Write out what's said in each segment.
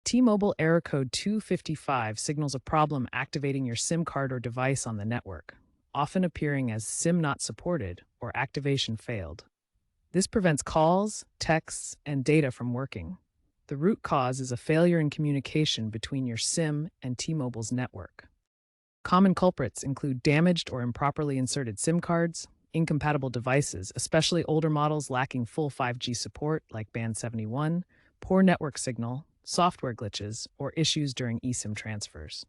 T-Mobile error code 255 signals a problem activating your SIM card or device on the network, often appearing as SIM not supported or activation failed. This prevents calls, texts, and data from working. The root cause is a failure in communication between your SIM and T-Mobile's network. Common culprits include damaged or improperly inserted SIM cards, incompatible devices, especially older models lacking full 5G support like Band 71, poor network signal, software glitches, or issues during eSIM transfers.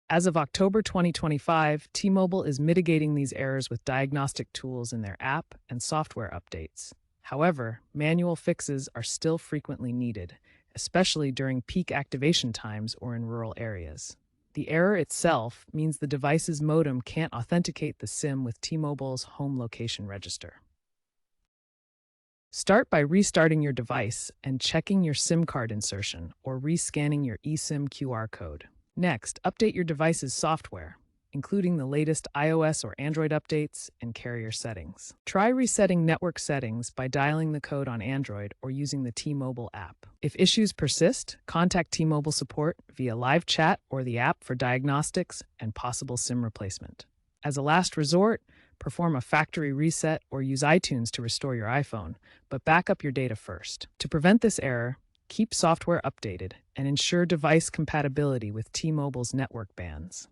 As of October 2025, T-Mobile is mitigating these errors with diagnostic tools in their app and software updates. However, manual fixes are still frequently needed, especially during peak activation times or in rural areas. The error itself means the device's modem can't authenticate the SIM with T-Mobile's home location register. Start by restarting your device and checking your SIM card insertion or rescanning your eSIM QR code. Next, update your device's software, including the latest iOS or Android updates and carrier settings. Try resetting network settings by dialing the code on Android or using the T-Mobile app. If issues persist, contact T-Mobile support via live chat or the app for diagnostics and possible SIM replacement. As a last resort, perform a factory reset or use iTunes to restore your iPhone, but back up your data first. To prevent this error, keep software updated and ensure device compatibility with T-Mobile's network bands.